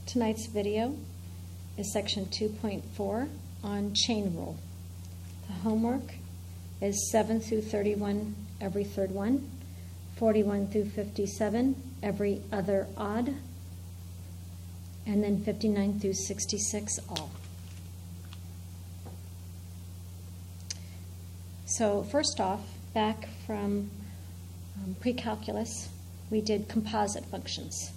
Tonight's video is section 2.4 on chain rule. The homework is 7 through 31 every third one, 41 through 57 every other odd, and then 59 through 66 all. So first off, back from pre-calculus, we did composite functions.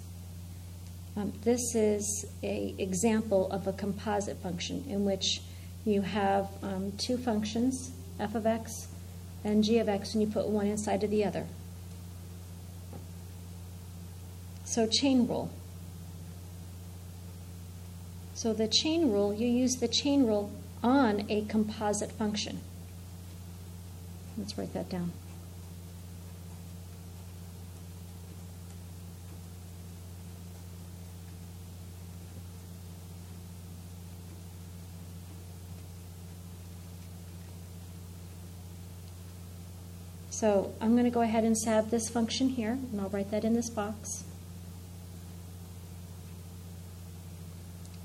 This is an example of a composite function in which you have two functions, f of x and g of x, and you put one inside of the other. So chain rule. So the chain rule, you use the chain rule on a composite function. Let's write that down. So I'm going to go ahead and have this function here, and I'll write that in this box.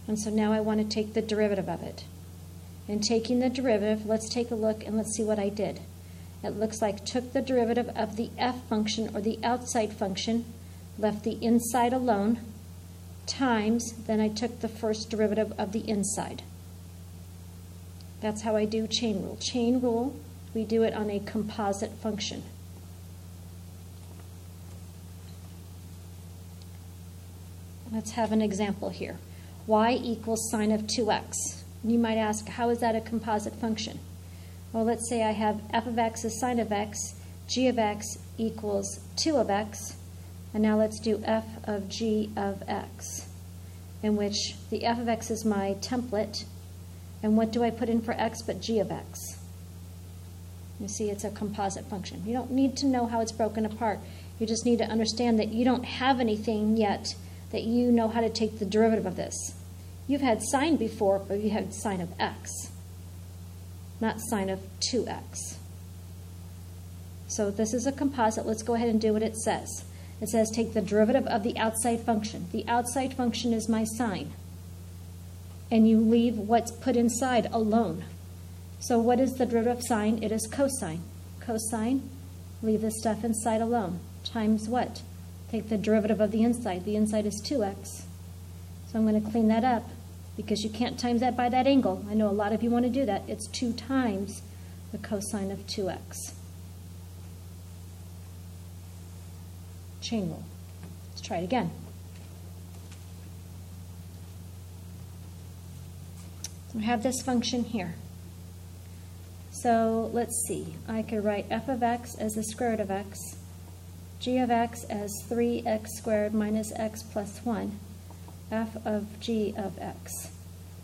And so now I want to take the derivative of it. In taking the derivative, let's take a look and let's see what I did. It looks like took the derivative of the f function or the outside function, left the inside alone, times, then I took the first derivative of the inside. That's how I do chain rule. Chain rule, we do it on a composite function. Let's have an example here. Y equals sine of 2x. You might ask, how is that a composite function? Well, let's say I have f of x is sine of x, g of x equals 2 of x, and now let's do f of g of x, in which the f of x is my template, and what do I put in for x but g of x? You see, it's a composite function. You don't need to know how it's broken apart. You just need to understand that you don't have anything yet that you know how to take the derivative of this. You've had sine before, but you had sine of x, not sine of 2x. So this is a composite. Let's go ahead and do what it says. It says take the derivative of the outside function. The outside function is my sine. And you leave what's put inside alone. So what is the derivative of sine? It is cosine. Cosine, leave the stuff inside alone. Times what? Take the derivative of the inside. The inside is 2x. So I'm going to clean that up because you can't times that by that angle. I know a lot of you want to do that. It's 2 times the cosine of 2x. Chain rule. Let's try it again. So we have this function here. So let's see. I could write f of x as the square root of x, g of x as 3x squared minus x plus 1, f of g of x.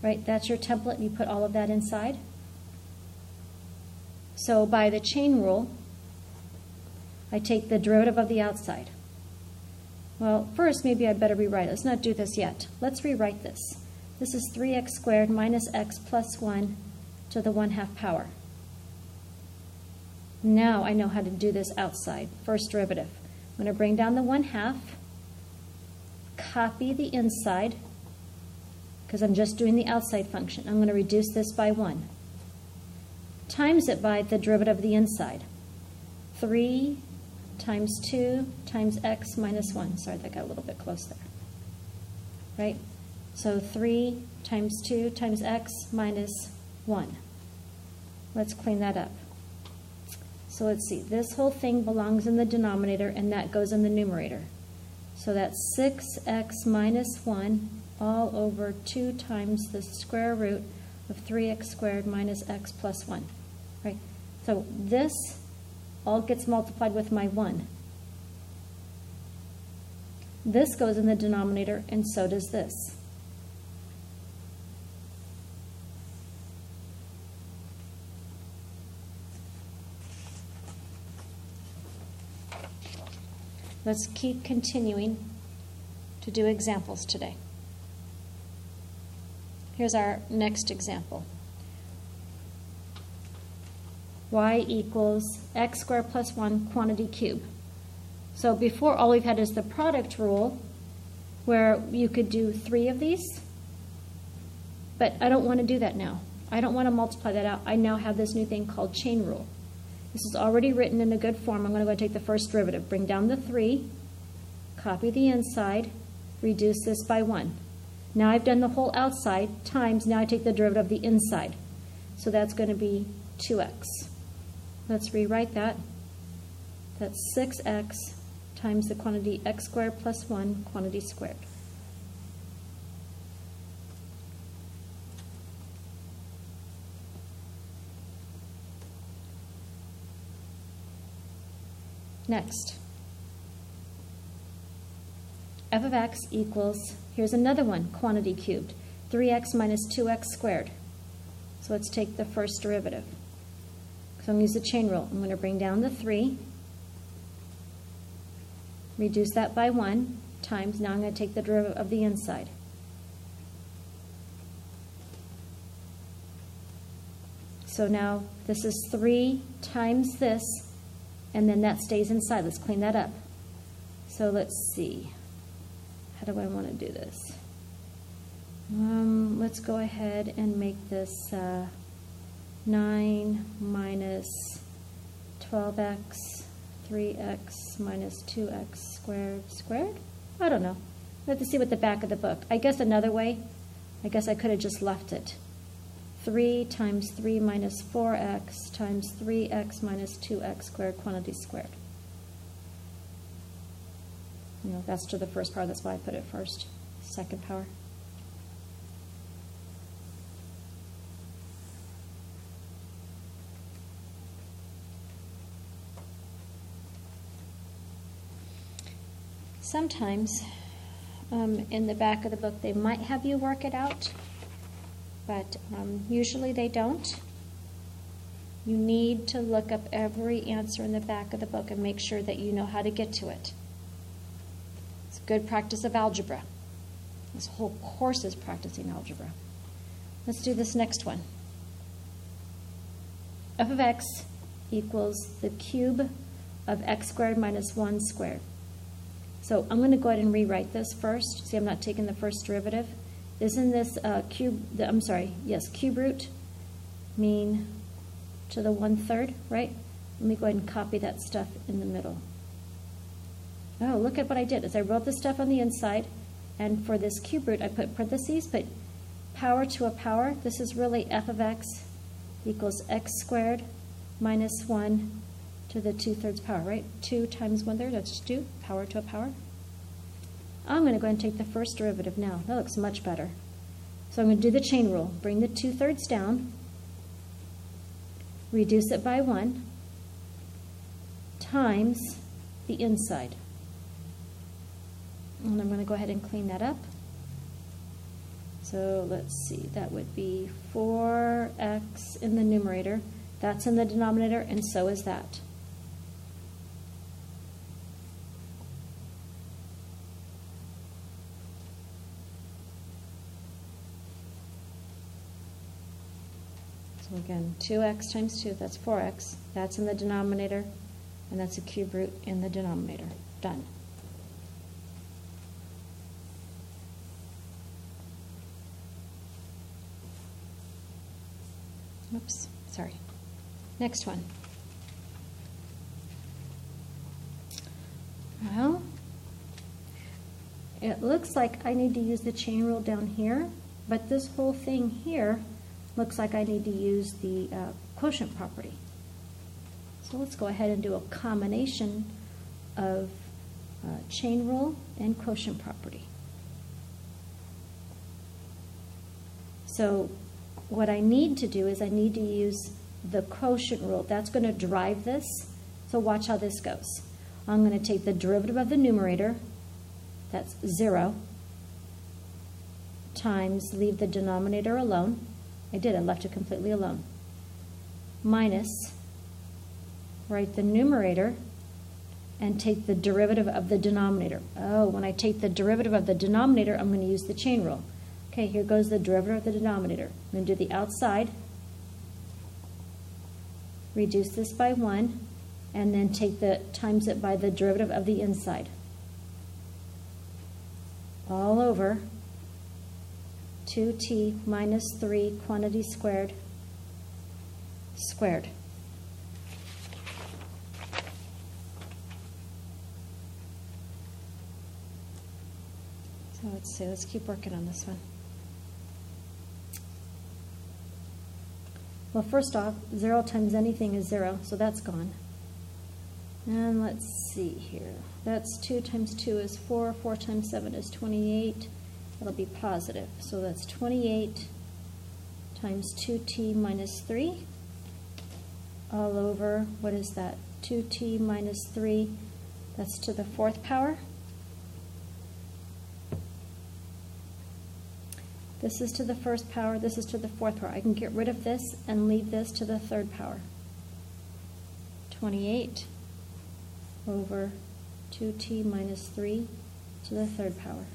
Right? That's your template. You put all of that inside. So by the chain rule, I take the derivative of the outside. Well, first, maybe I'd better rewrite it. Let's not do this yet. Let's rewrite this. This is 3x squared minus x plus 1 to the 1/2 power. Now I know how to do this outside. First derivative. I'm going to bring down the 1/2, copy the inside, because I'm just doing the outside function. I'm going to reduce this by 1. Times it by the derivative of the inside. 3 times 2 times x minus 1. Sorry, that got a little bit close there. Right? So 3 times 2 times x minus 1. Let's clean that up. So let's see, this whole thing belongs in the denominator and that goes in the numerator. So that's 6x minus 1 all over 2 times the square root of 3x squared minus x plus 1. Right? So this all gets multiplied with my 1. This goes in the denominator and so does this. Let's keep continuing to do examples today. Here's our next example. Y equals x squared plus 1 quantity cube. So before, all we've had is the product rule, where you could do 3 of these, but I don't want to do that now. I don't want to multiply that out. I now have this new thing called chain rule. This is already written in a good form. I'm going to go and take the first derivative, bring down the 3, copy the inside, reduce this by 1. Now I've done the whole outside times, now I take the derivative of the inside. So that's going to be 2x. Let's rewrite that. That's 6x times the quantity x squared plus 1 quantity squared. Next, f of x equals, here's another one, quantity cubed, 3x minus 2x squared. So let's take the first derivative. So I'm going to use the chain rule. I'm going to bring down the 3, reduce that by 1, times, now I'm going to take the derivative of the inside. So now this is 3 times this, and then that stays inside. Let's clean that up. So let's see. How do I want to do this? Let's go ahead and make this 9 minus 12x, 3x minus 2x squared? I don't know. We have to see what the back of the book. I guess another way, I guess I could have just left it. 3 times 3 minus 4x times 3x minus 2x squared quantity squared. You know, that's to the first power. That's why I put it first. Second power. Sometimes in the back of the book they might have you work it out, but usually they don't. You need to look up every answer in the back of the book and make sure that you know how to get to it. It's a good practice of algebra. This whole course is practicing algebra. Let's do this next one. F of x equals the cube of x squared minus 1 squared. So I'm going to go ahead and rewrite this first. See, I'm not taking the first derivative. Isn't this cube root mean to the 1/3, right? Let me go ahead and copy that stuff in the middle. Oh, look at what I did. Is I wrote the stuff on the inside, and for this cube root, I put parentheses, but power to a power. This is really f of x equals x squared minus 1 to the 2/3 power, right? 2 times 1/3, that's just 2, power to a power. I'm going to go ahead and take the first derivative now. That looks much better. So I'm going to do the chain rule. Bring the 2/3 down, reduce it by 1, times the inside. And I'm going to go ahead and clean that up. So let's see, that would be 4x in the numerator. That's in the denominator, and so is that. So again, 2x times 2, that's 4x. That's in the denominator, and that's a cube root in the denominator. Done. Oops, sorry. Next one. Well, it looks like I need to use the chain rule down here, but this whole thing here looks like I need to use the quotient property. So let's go ahead and do a combination of chain rule and quotient property. So what I need to do is I need to use the quotient rule. That's going to drive this. So watch how this goes. I'm going to take the derivative of the numerator, that's 0, times, leave the denominator alone. I did, I left it completely alone. Minus, write the numerator, and take the derivative of the denominator. Oh, when I take the derivative of the denominator, I'm going to use the chain rule. Okay, here goes the derivative of the denominator. I'm going to do the outside, reduce this by 1, and then take the times it by the derivative of the inside. all over 2t minus 3 quantity squared squared. So let's see, let's keep working on this one. Well, first off, 0 times anything is 0, so that's gone. And let's see here. That's 2 times 2 is 4, 4 times 7 is 28. That'll be positive. So that's 28 times 2t minus 3 all over, what is that? 2t minus 3, that's to the 4th power. This is to the 1st power, this is to the 4th power. I can get rid of this and leave this to the 3rd power. 28 over 2t minus 3 to the 3rd power.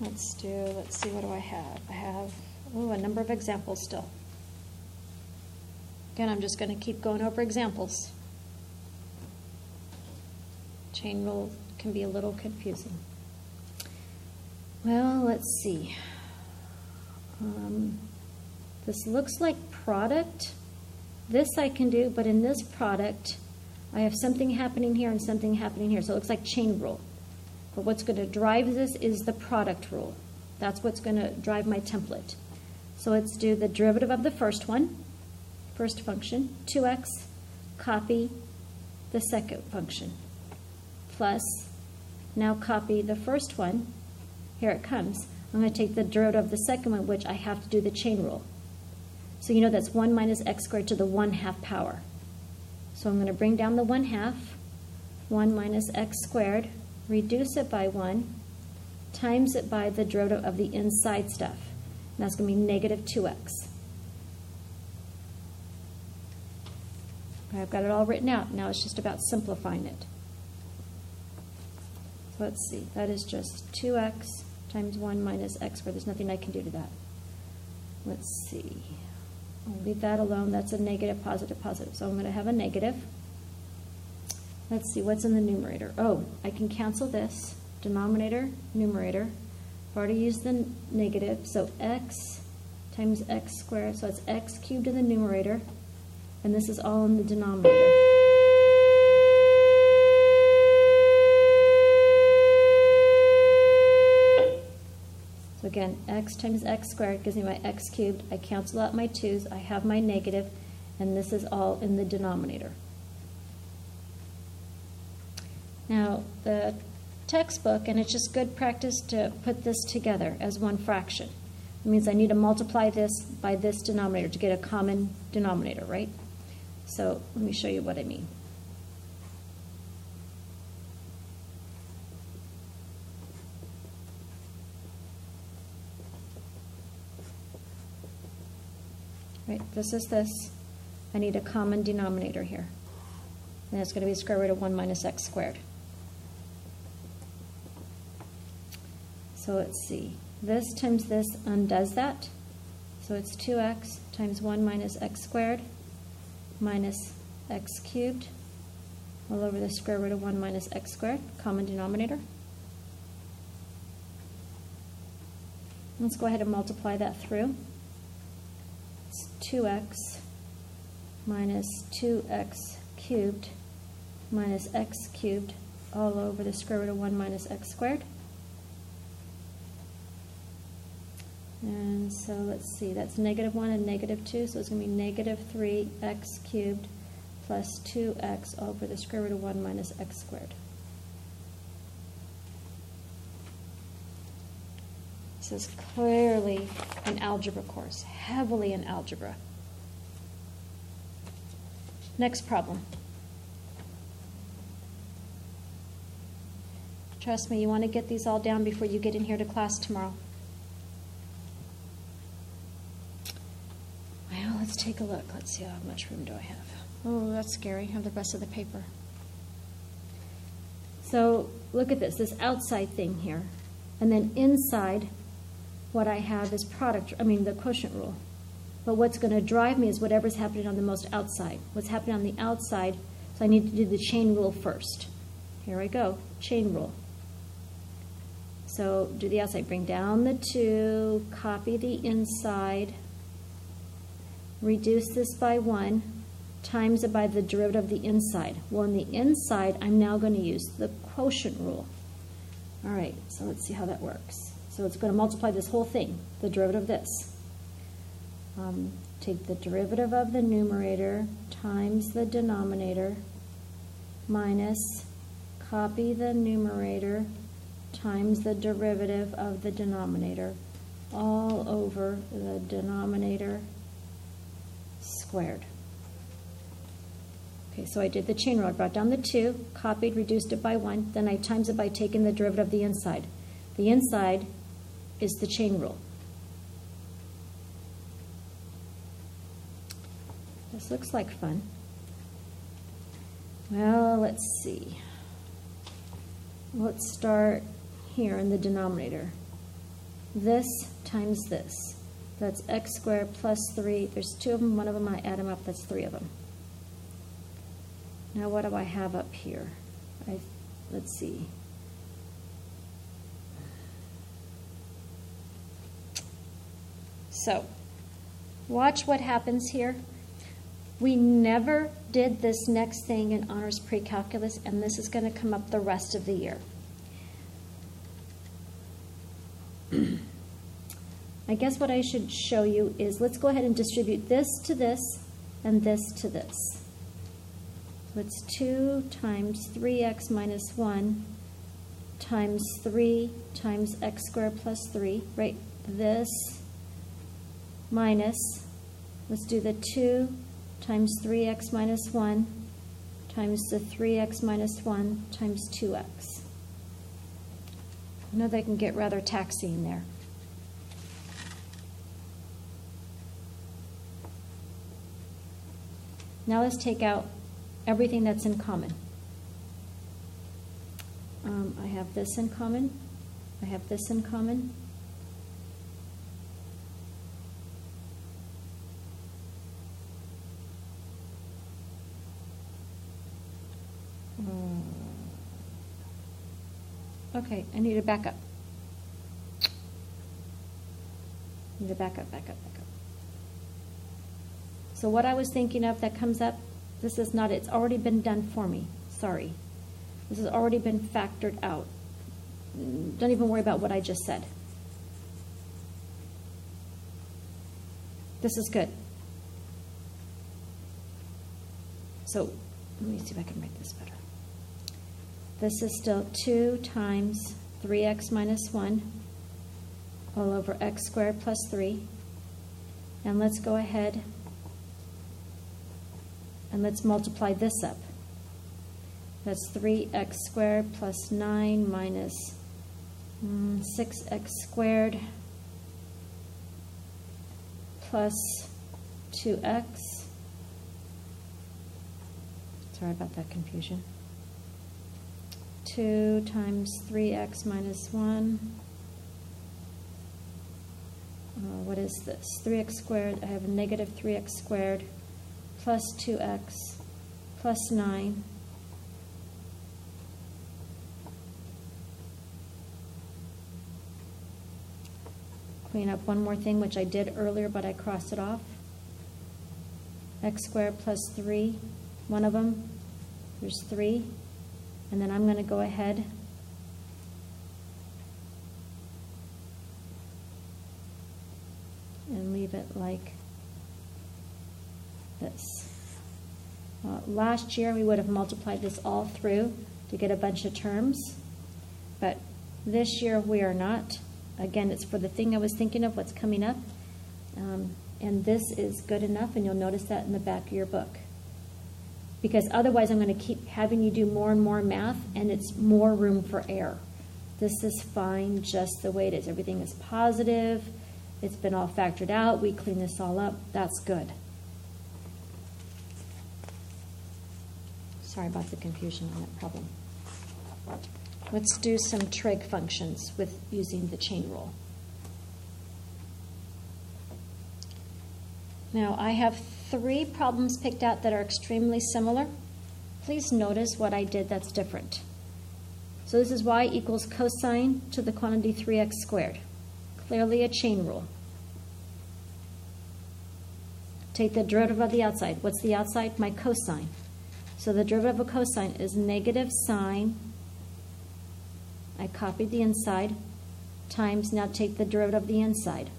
Let's see, what do I have? I have, a number of examples still. Again, I'm just going to keep going over examples. Chain rule can be a little confusing. Well, let's see. This looks like product. This I can do, but in this product, I have something happening here and something happening here. So it looks like chain rule. But what's going to drive this is the product rule. That's what's going to drive my template. So let's do the derivative of the first one, first function, 2x, copy the second function, plus, now copy the first one. Here it comes. I'm going to take the derivative of the second one, which I have to do the chain rule. So you know that's 1 minus x squared to the 1/2 power. So I'm going to bring down the 1/2, 1 minus x squared, reduce it by 1, times it by the derivative of the inside stuff. And that's going to be negative 2x. Okay, I've got it all written out. Now it's just about simplifying it. So let's see. That is just 2x times 1 minus x squared. There's nothing I can do to that. Let's see. I'll leave that alone. That's a negative, positive, positive. So I'm going to have a negative. Let's see, what's in the numerator? Oh, I can cancel this. Denominator, numerator. I've already used the negative, so x times x squared. So it's x cubed in the numerator, and this is all in the denominator. So again, x times x squared gives me my x cubed. I cancel out my 2's. I have my negative, and this is all in the denominator. Now, the textbook, and it's just good practice to put this together as one fraction. It means I need to multiply this by this denominator to get a common denominator, right? So let me show you what I mean. Right, this is this. I need a common denominator here. And it's going to be square root of 1 minus x squared. So let's see. This times this undoes that. So it's 2x times 1 minus x squared minus x cubed all over the square root of 1 minus x squared, common denominator. Let's go ahead and multiply that through. It's 2x minus 2x cubed minus x cubed all over the square root of 1 minus x squared. And so let's see, that's negative 1 and negative 2, so it's going to be negative 3x cubed plus 2x over the square root of 1 minus x squared. This is clearly an algebra course, heavily in algebra. Next problem. Trust me, you want to get these all down before you get in here to class tomorrow. Well, let's take a look. Let's see how much room do I have. Oh, that's scary. I have the rest of the paper. So look at this outside thing here. And then inside, what I have is the quotient rule. But what's going to drive me is whatever's happening on the most outside. What's happening on the outside, so I need to do the chain rule first. Here I go, chain rule. So do the outside, bring down the 2, copy the inside, reduce this by 1, times it by the derivative of the inside. Well, in the inside, I'm now going to use the quotient rule. All right, so let's see how that works. So it's going to multiply this whole thing, the derivative of this. Take the derivative of the numerator times the denominator minus copy the numerator times the derivative of the denominator all over the denominator squared. Okay, so I did the chain rule. I brought down the 2, copied, reduced it by 1, then I times it by taking the derivative of the inside. The inside is the chain rule. This looks like fun. Well, let's see. Let's start here in the denominator. This times this. That's x squared plus 3. There's 2 of them. One of them I add them up. That's 3 of them. Now what do I have up here? Let's see. So, watch what happens here. We never did this next thing in honors pre-calculus, and this is going to come up the rest of the year. I guess what I should show you is, let's go ahead and distribute this to this and this to this. So it's 2 times 3x minus 1 times 3 times x squared plus 3, right? This minus, let's do the 2 times 3x minus 1 times the 3x minus 1 times 2x. I know they can get rather taxing there. Now let's take out everything that's in common. I have this in common. I have this in common. Okay, I need to back up. Back up. So what I was thinking of that comes up, this is not, it's already been done for me. Sorry. This has already been factored out. Don't even worry about what I just said. This is good. So let me see if I can write this better. This is still 2 times 3x minus 1 all over x squared plus 3. And let's go ahead and let's multiply this up. That's 3x squared plus 9 minus 6x squared plus 2x. Sorry about that confusion. 2 times 3x minus 1. What is this? 3x squared. I have a negative 3x squared plus 2x plus 9. Clean up one more thing, which I did earlier, but I crossed it off. X squared plus 3. One of them, there's 3. And then I'm going to go ahead and leave it like this. Last year we would have multiplied this all through to get a bunch of terms, but this year we are not. Again, it's for the thing I was thinking of, what's coming up, and this is good enough, and you'll notice that in the back of your book. Because otherwise I'm going to keep having you do more and more math, and it's more room for error. This is fine just the way it is. Everything is positive. It's been all factored out. We clean this all up. That's good. Sorry about the confusion on that problem. Let's do some trig functions with using the chain rule. Now, I have 3 problems picked out that are extremely similar. Please notice what I did that's different. So this is y equals cosine to the quantity 3x squared. Clearly a chain rule. Take the derivative of the outside. What's the outside? My cosine. So the derivative of cosine is negative sine, I copied the inside, times, now take the derivative of the inside,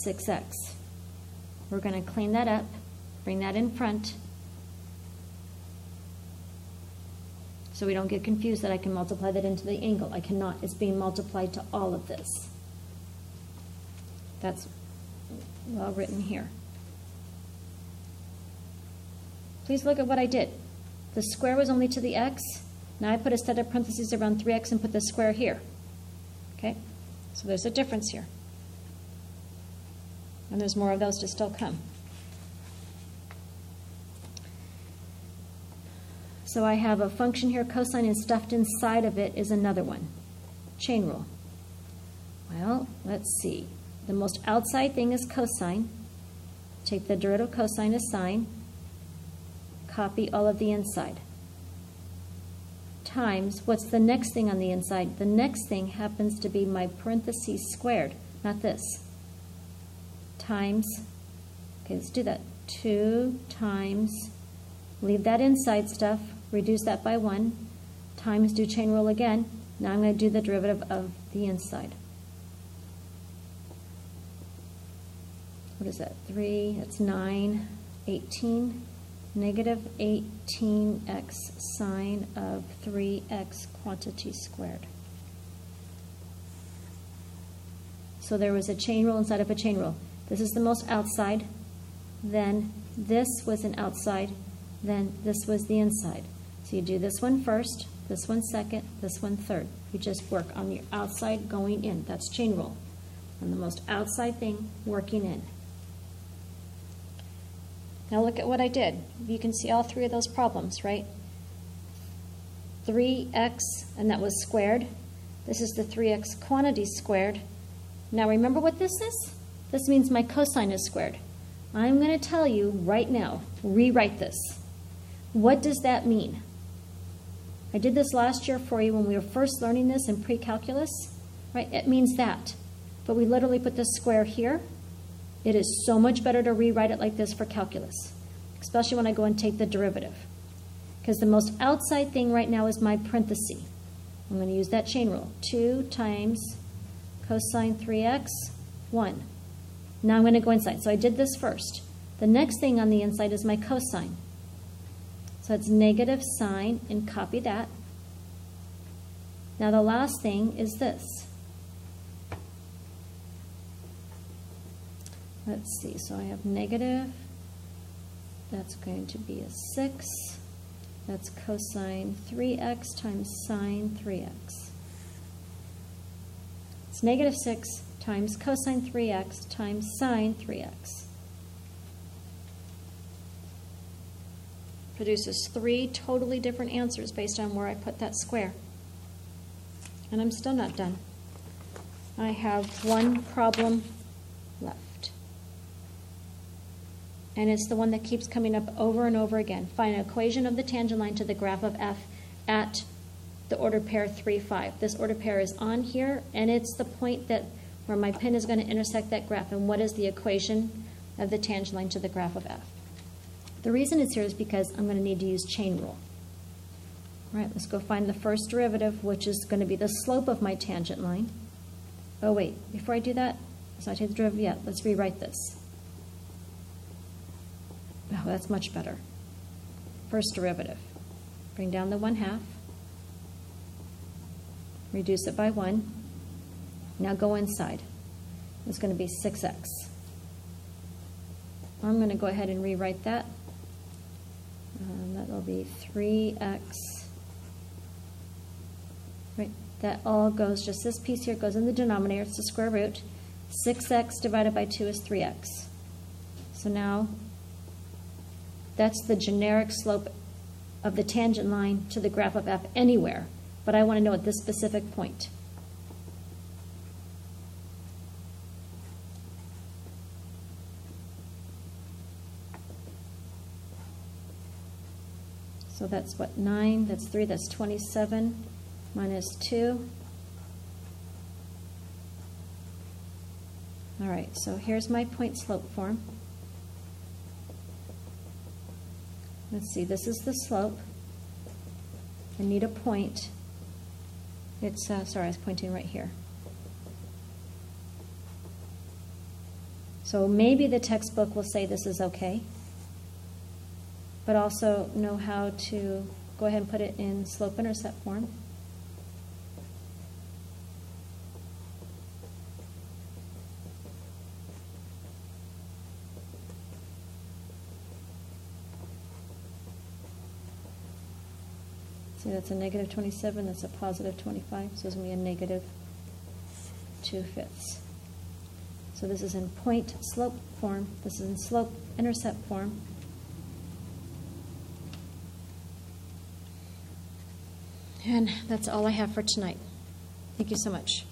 6x. We're going to clean that up, bring that in front, so we don't get confused that I can multiply that into the angle. I cannot. It's being multiplied to all of this. That's well written here. Please look at what I did. The square was only to the x. Now I put a set of parentheses around 3x and put the square here. Okay? So there's a difference here. And there's more of those to still come. So I have a function here, cosine, and stuffed inside of it is another one. Chain rule. Well, let's see. The most outside thing is cosine. Take the derivative of cosine as sine. Copy all of the inside. Times, what's the next thing on the inside? The next thing happens to be my parentheses squared, not this. Times, okay, let's do that. 2 times, leave that inside stuff, reduce that by 1, times, do chain rule again. Now I'm going to do the derivative of the inside. What is that? 3, that's 9, 18. Negative 18x sine of 3x quantity squared. So there was a chain rule inside of a chain rule. This is the most outside, then this was an outside, then this was the inside. So you do this one first, this one second, this one third. You just work on the outside going in. That's chain rule. On the most outside thing working in. Now look at what I did. You can see all 3 of those problems, right? 3x, and that was squared. This is the 3x quantity squared. Now remember what this is? This means my cosine is squared. I'm going to tell you right now, rewrite this. What does that mean? I did this last year for you when we were first learning this in pre-calculus, right? It means that. But we literally put the square here. It is so much better to rewrite it like this for calculus, especially when I go and take the derivative. Because the most outside thing right now is my parenthesis. I'm going to use that chain rule. 2 times cosine 3x, 1. Now I'm going to go inside. So I did this first. The next thing on the inside is my cosine. So it's negative sine, and copy that. Now the last thing is this. Let's see, so I have negative, that's going to be a 6, that's cosine 3x times sine 3x. It's negative 6 times cosine 3x times sine 3x. Produces 3 totally different answers based on where I put that square. And I'm still not done. I have 1 problem left. And it's the one that keeps coming up over and over again. Find an equation of the tangent line to the graph of f at the order pair 3, 5. This order pair is on here, and it's the point that where my pen is going to intersect that graph. And what is the equation of the tangent line to the graph of f? The reason it's here is because I'm going to need to use chain rule. All right, let's go find the first derivative, which is going to be the slope of my tangent line. Oh, wait, before I do that, so I take the derivative, yeah, let's rewrite this. Oh, that's much better. First derivative. Bring down the 1/2. Reduce it by 1. Now go inside. It's going to be 6x. I'm going to go ahead and rewrite that. That will be 3x. Right. That all goes, just this piece here goes in the denominator. It's the square root. 6x divided by 2 is 3x. So now that's the generic slope of the tangent line to the graph of f anywhere. but I want to know at this specific point. So that's what, 9, that's 3, that's 27, minus 2. All right, so here's my point slope form. Let's see, this is the slope. I need a point. It's, sorry, I was pointing right here. So maybe the textbook will say this is okay, but also know how to go ahead and put it in slope-intercept form. See, that's a negative 27, that's a positive 25, so it's going to be a negative 2/5. So this is in point slope form, this is in slope intercept form. And that's all I have for tonight. Thank you so much.